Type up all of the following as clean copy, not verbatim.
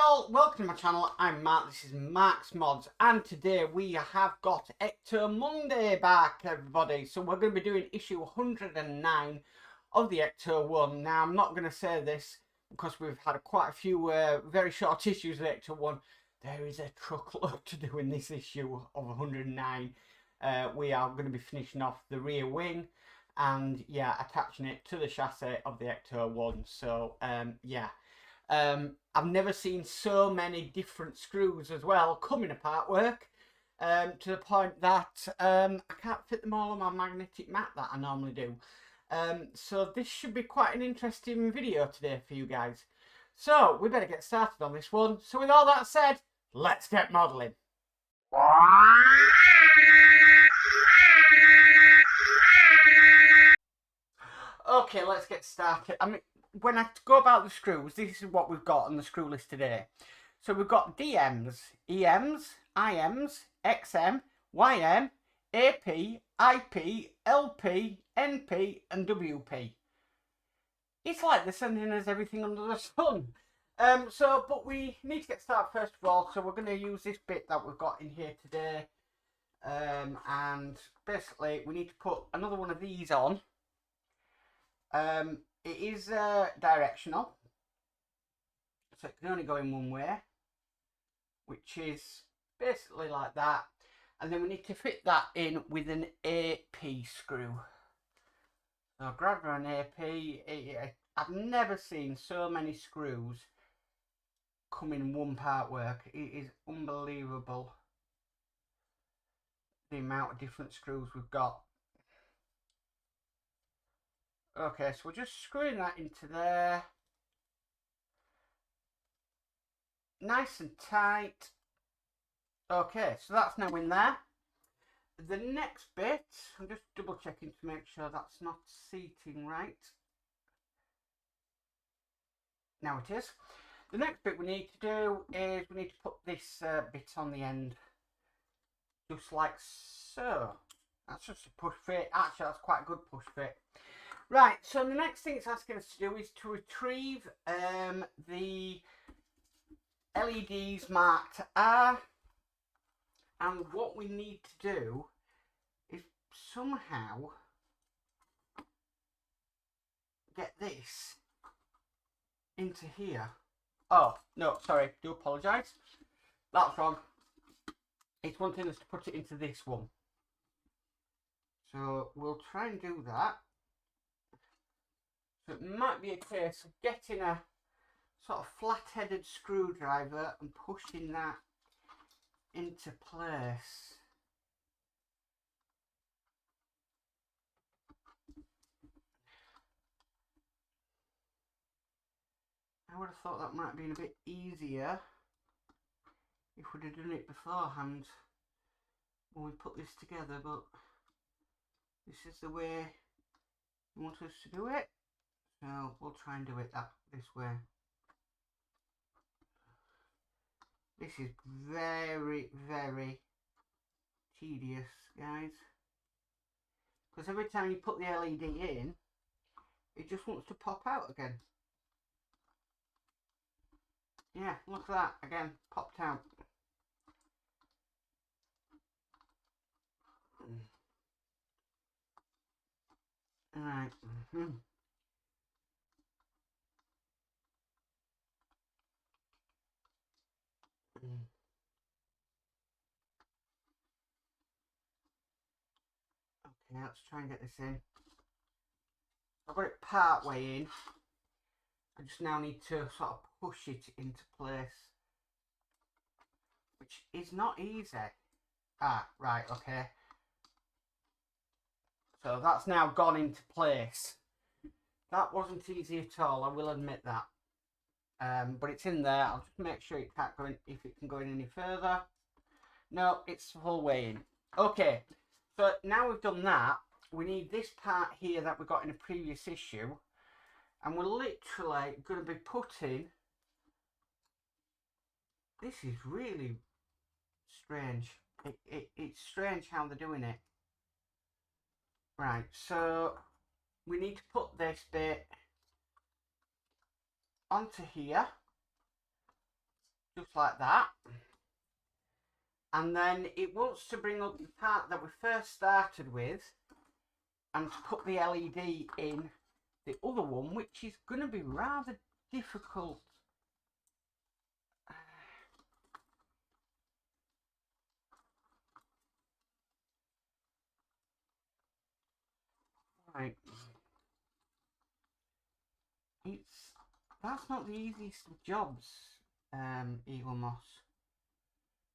all, welcome to my channel. I'm Mark, this is Mark's Mods, and today we have got Ecto Monday back, everybody. So we're going to be doing issue 109 of the Ecto-1. Now, I'm not going to say this because we've had quite a few very short issues of Ecto-1. There is a truckload to do in this issue of 109. We are going to be finishing off the rear wing and, yeah, attaching it to the chassis of the Ecto-1. So, yeah. I've never seen so many different screws as well coming apart work, to the point that I can't fit them all on my magnetic mat that I normally do. So this should be quite an interesting video today for you guys. So we better get started on this one. So with all that said, let's get modelling. Okay, let's get started. I mean, when I go about the screws, this is what we've got on the screw list today. So we've got DMs, EMs, IMs, XM, YM, AP, IP, LP, NP and WP. It's like they're sending us everything under the sun. But we need to get started first of all, so we're going to use this bit that we've got in here today. And basically we need to put another one of these on. It is directional, so it can only go in one way, which is basically like that. And then we need to fit that in with an AP screw. So grab an AP. I've never seen so many screws come in one part work. It is unbelievable the amount of different screws we've got. Okay, so we're just screwing that into there. Nice and tight. Okay, so that's now in there. The next bit, I'm just double checking to make sure that's not seating right. Now it is. The next bit we need to do is we need to put this bit on the end. Just like so. That's just a push fit. Actually, that's quite a good push fit. Right, so the next thing it's asking us to do is to retrieve the LEDs marked R, and what we need to do is somehow get this into here. Oh, no, sorry, do apologise. That's wrong. It's wanting us to put it into this one. So we'll try and do that. So it might be a case of getting a sort of flat-headed screwdriver and pushing that into place. I would have thought that might have been a bit easier if we'd have done it beforehand when we put this together, but this is the way you want us to do it. So we'll try and do it this way. This is very, very tedious, guys, because every time you put the LED in, it just wants to pop out again. Yeah, look at that, again, popped out. Alright. Okay, let's try and get this in. I've got it part way in. I just now need to sort of push it into place, which is not easy. Ah, right, okay. So that's now gone into place. That wasn't easy at all, I will admit that. But it's in there. I'll just make sure it can't go in, if it can go in any further. No, it's the whole way in. Okay, so now we've done that, we need this part here that we got in a previous issue, and we're literally going to be putting, this is really strange. It's strange how they're doing it. Right, so we need to put this bit onto here, just like that. And then it wants to bring up the part that we first started with and to put the LED in the other one, which is going to be rather difficult. Right. That's not the easiest of jobs, Eagle Moss.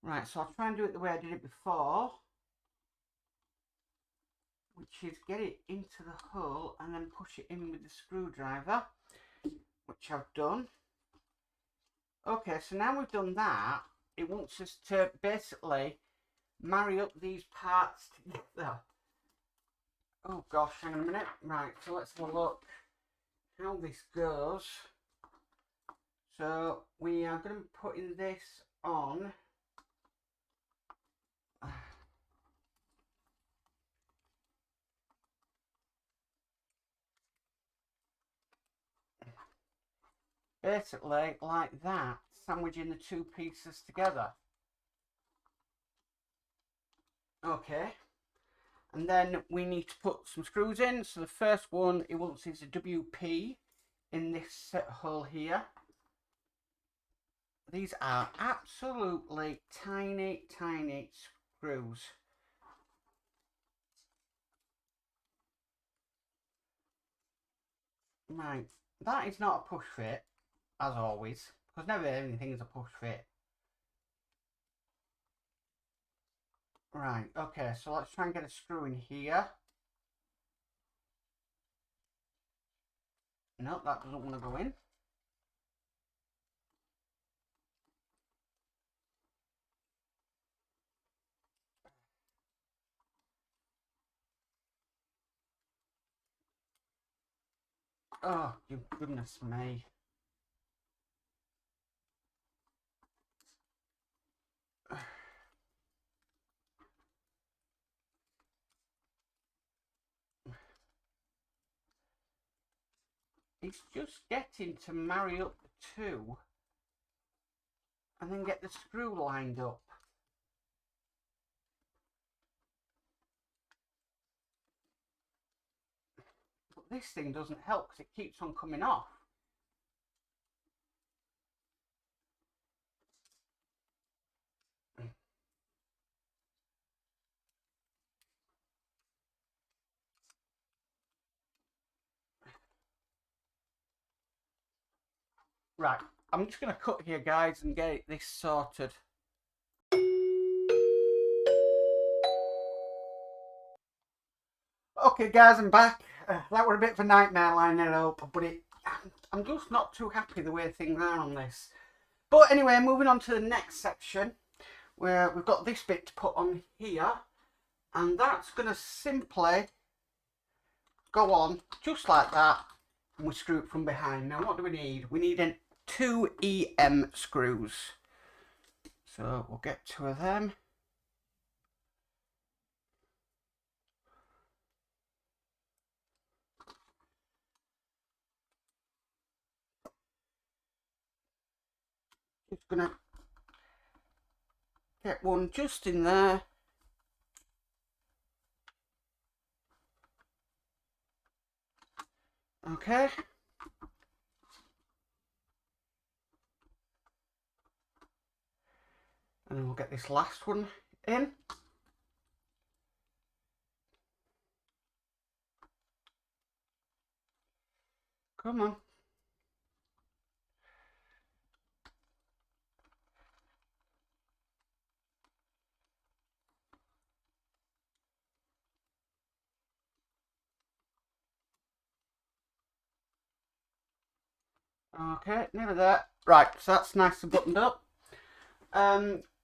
Right, so I'll try and do it the way I did it before, which is get it into the hole and then push it in with the screwdriver, which I've done. Okay, so now we've done that, it wants us to basically marry up these parts together. Oh gosh, hang on a minute. Right, so let's have a look how this goes. So we are going to be putting this on. Basically like that, sandwiching the two pieces together. Okay, and then we need to put some screws in. So the first one it wants is a WP in this hole here. These are absolutely tiny screws. Right, that is not a push fit, as always, because never anything is a push fit. Right, okay, so let's try and get a screw in here. No, that doesn't want to go in. Oh, you goodness me. It's just getting to marry up the two and then get the screw lined up. But this thing doesn't help because it keeps on coming off. Right, I'm just going to cut here, guys, and get this sorted. Okay, guys, I'm back. That were a bit of a nightmare lining it up, but I'm just not too happy the way things are on this. But anyway, moving on to the next section, where we've got this bit to put on here, and that's going to simply go on just like that, and we screw it from behind. Now, what do we need? We need 2 EM screws. So we'll get 2 of them. Just gonna get one just in there. Okay. And then we'll get this last one in. Come on. Okay, nearly there. Right, so that's nice and buttoned up.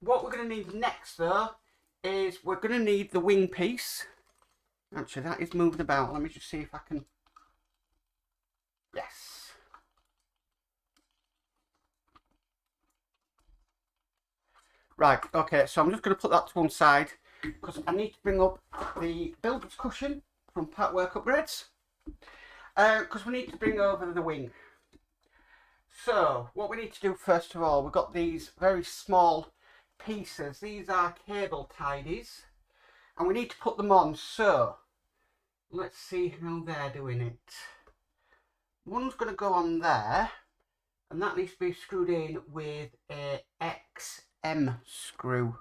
What we're going to need next, though, is we're going to need the wing piece. Actually, that is moving about. Let me just see if I can... Yes. Right, okay, so I'm just going to put that to one side because I need to bring up the builder's cushion from Part Work Upgrades because we need to bring over the wing. So what we need to do first of all, we've got these very small pieces. These are cable tidies, and we need to put them on. So let's see how they're doing it. One's going to go on there, and that needs to be screwed in with a XM screw.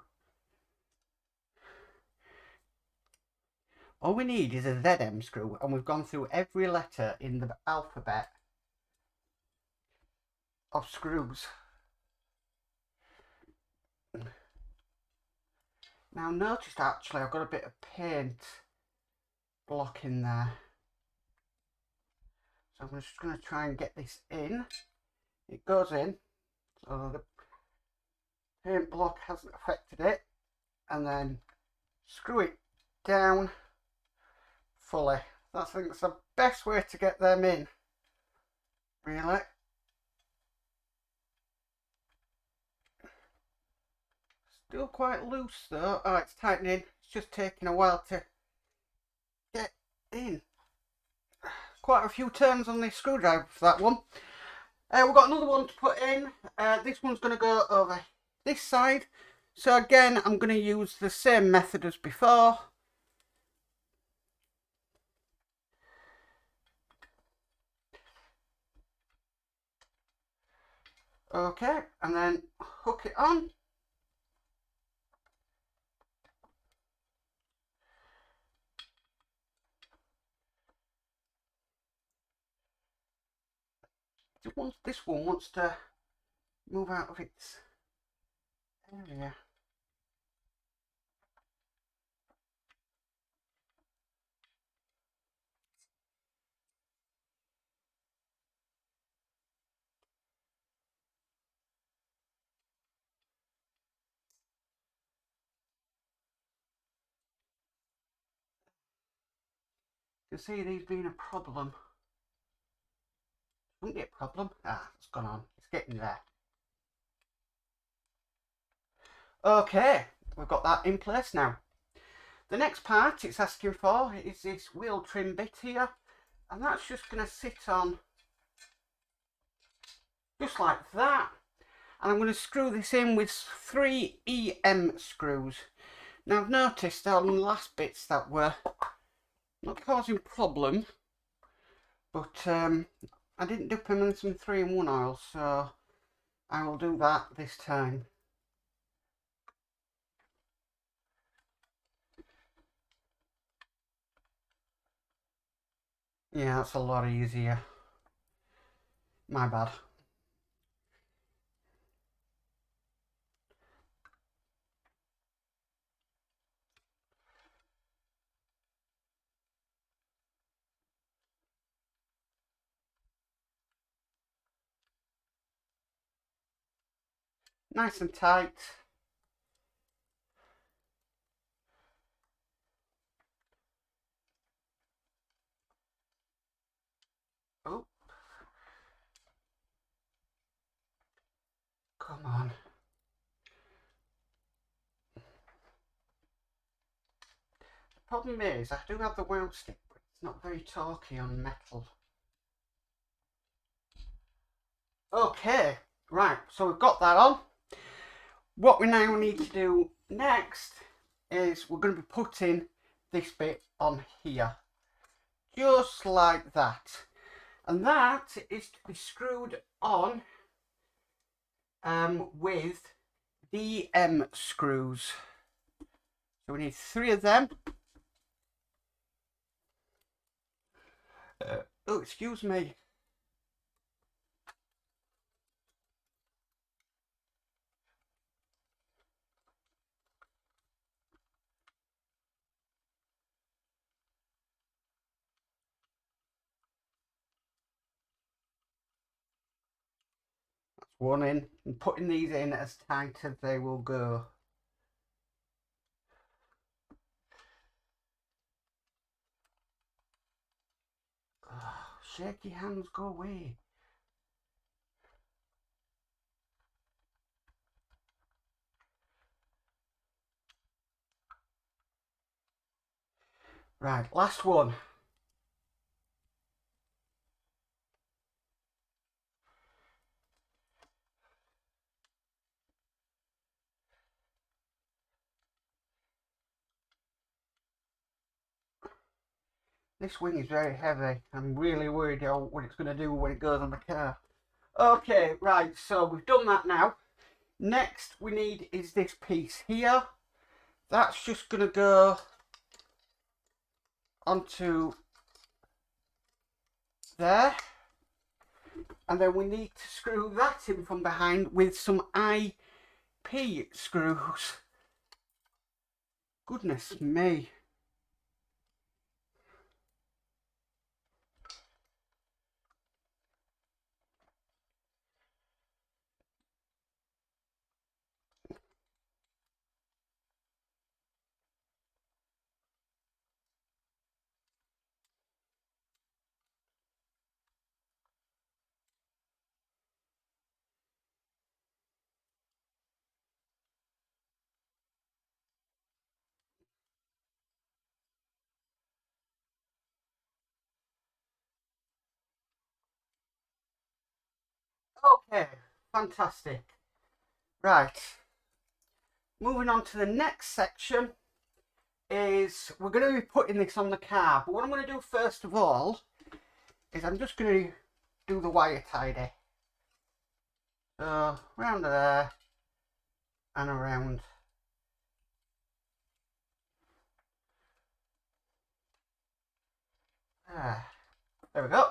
All we need is a ZM screw, and we've gone through every letter in the alphabet of screws. Now notice actually I've got a bit of paint blocking there. So I'm just going to try and get this in. It goes in, so the paint block hasn't affected it. And then screw it down fully. I think that's the best way to get them in, really. Still quite loose though. Oh, it's tightening. It's just taking a while to get in. Quite a few turns on this screwdriver for that one. We've got another one to put in. This one's going to go over this side. So again, I'm going to use the same method as before. Okay, and then hook it on. This one wants to move out of its area. You can see these being a problem. Wouldn't be a problem. Ah, it's gone on. It's getting there. Okay, we've got that in place now. The next part it's asking for is this wheel trim bit here, and that's just going to sit on just like that. And I'm going to screw this in with 3 EM screws. Now I've noticed on the last bits that were not causing problem, but I didn't dip them in some 3-in-1 oil, so I will do that this time. Yeah, that's a lot easier. My bad. Nice and tight. Oh. Come on. The problem is, I do have the wound stick, but it's not very torquey on metal. Okay, right, so we've got that on. What we now need to do next is we're going to be putting this bit on here. Just like that. And that is to be screwed on with DM screws. So we need 3 of them. Oh, excuse me. That's one in. And putting these in as tight as they will go. Oh, shaky hands, go away. Right, last one. This wing is very heavy. I'm really worried what it's going to do when it goes on the car. Okay, right, so we've done that now. Next we need is this piece here. That's just going to go onto there. And then we need to screw that in from behind with some IP screws. Goodness me. Okay, fantastic. Right, moving on to the next section is we're going to be putting this on the car. But what I'm going to do first of all is I'm just going to do the wire tidy. So round there and around. There we go.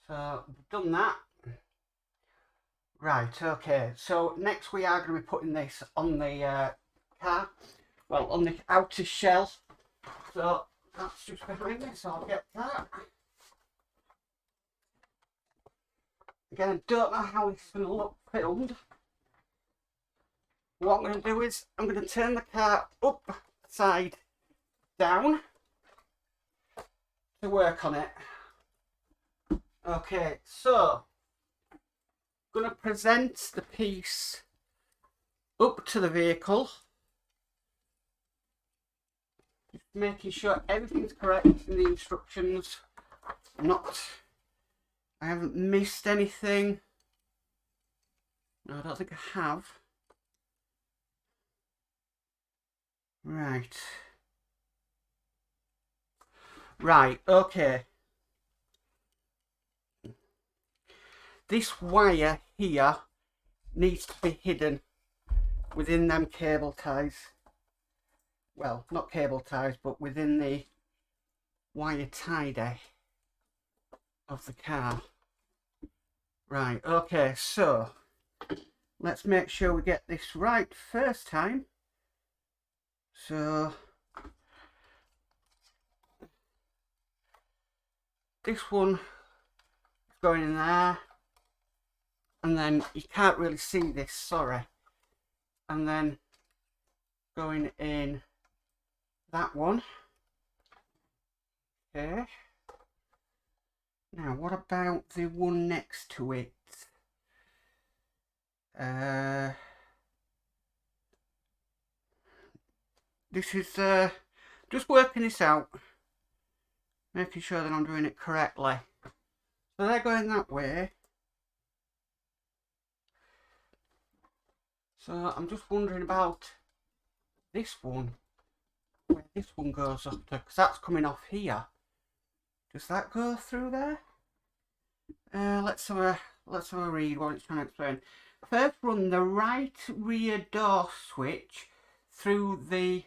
So we've done that. Right, okay, so next we are going to be putting this on the car, well, on the outer shell. So that's just behind me, so I'll get that. Again, I don't know how it's going to look filmed. What I'm going to do is I'm going to turn the car upside down to work on it. Okay, so going to present the piece up to the vehicle, just making sure everything's correct in the instructions. I haven't missed anything. No, I don't think I have. Right, okay. This wire here needs to be hidden within them cable ties. Well, not cable ties, but within the wire tidy of the car. Right, okay, so let's make sure we get this right first time. So this one is going in there. And then you can't really see this, sorry. And then going in that one. Okay. Now, what about the one next to it? This is just working this out. Making sure that I'm doing it correctly. So they're going that way. So I'm just wondering about this one, where this one goes up to, because that's coming off here. Does that go through there? Let's have a read what it's trying to explain. First, run the right rear door switch through the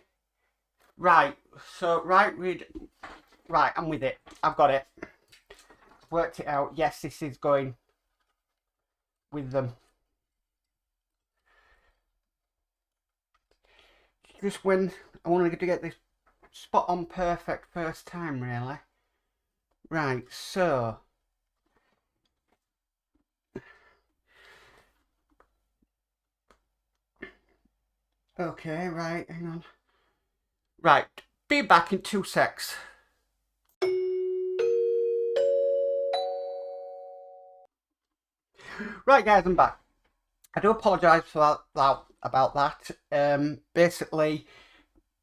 right. So right rear. Right, I'm with it. I've got it. Worked it out. Yes, this is going with them. Just when I wanted to get this spot on perfect first time, really. Right, so okay, right, hang on. Right, be back in 2 secs. Right, guys, I'm back. I do apologise for about that. Basically,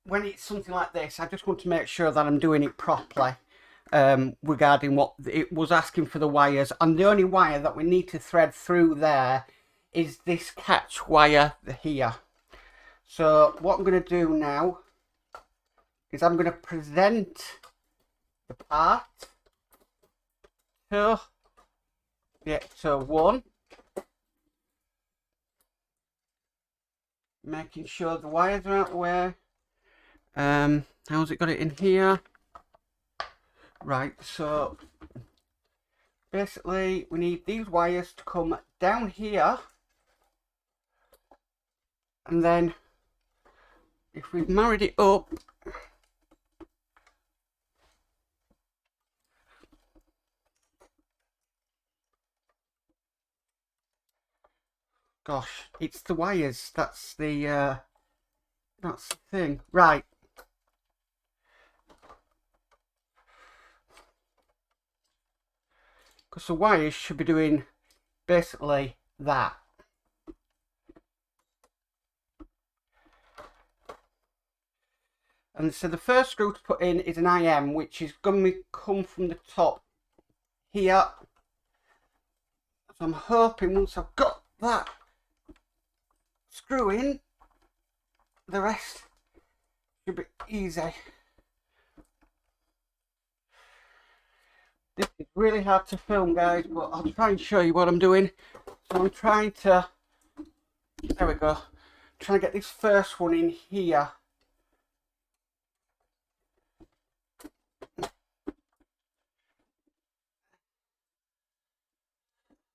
when it's something like this, I just want to make sure that I'm doing it properly regarding what it was asking for the wires. And the only wire that we need to thread through there is this catch wire here. So what I'm going to do now is I'm going to present apart to the Ecto-1. Making sure the wires are out of the way. How's it got it in here? Right, so basically we need these wires to come down here, and then if we've married it up, gosh, it's the wires, that's the thing. Right, because the wires should be doing basically that. And so the first screw to put in is an IM, which is going to come from the top here. So I'm hoping once I've got that screw in, the rest should be easy. This is really hard to film, guys, but I'll try and show you what I'm doing. So I'm trying to, there we go, trying to get this first one in here.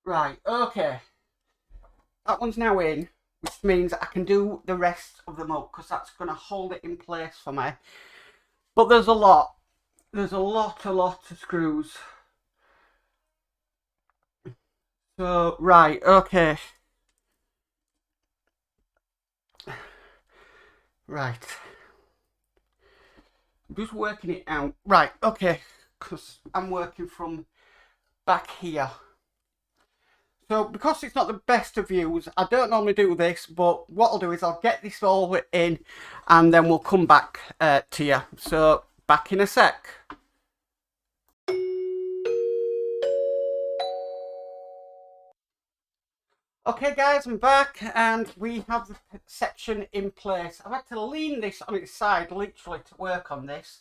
Right, okay. That one's now in, which means I can do the rest of them up, because that's going to hold it in place for me. But there's a lot. There's a lot of screws. So, right, okay. Right. I'm just working it out. Right, okay. Because I'm working from back here. So, because it's not the best of views, I don't normally do this, but what I'll do is I'll get this all in, and then we'll come back to you. So, back in a sec. Okay guys, I'm back and we have the section in place. I've had to lean this on its side literally to work on this.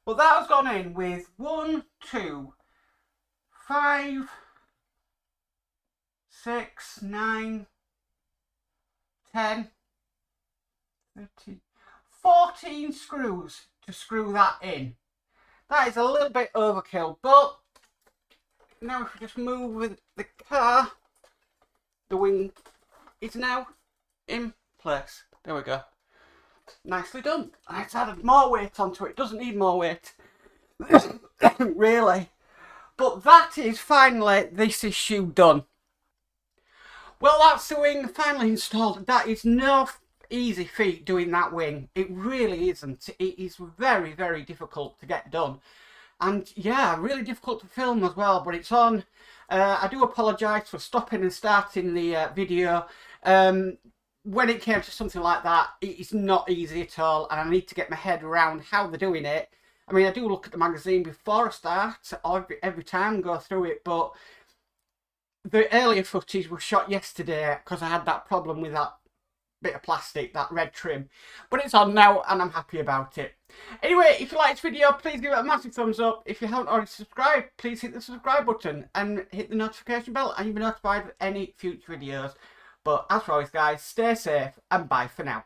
But that has gone in with 1, 2, 5, 6, 9, 10, 13, 14 screws to screw that in. That is a little bit overkill, but now if we just move with the car, the wing is now in place. There we go. Nicely done. It's added more weight onto it. It doesn't need more weight. Really. But that is finally this issue done. Well, that's the wing finally installed. That is no easy feat doing that wing. It really isn't. It is very, very difficult to get done. And yeah, really difficult to film as well, but it's on. I do apologise for stopping and starting the video. When it came to something like that, it's not easy at all, and I need to get my head around how they're doing it. I mean, I do look at the magazine before I start, every time go through it, but the earlier footage was shot yesterday because I had that problem with that bit of plastic, that red trim. But it's on now and I'm happy about it. Anyway, if you like this video, please give it a massive thumbs up. If you haven't already subscribed, please hit the subscribe button and hit the notification bell and you'll be notified of any future videos. But as always guys, stay safe and bye for now.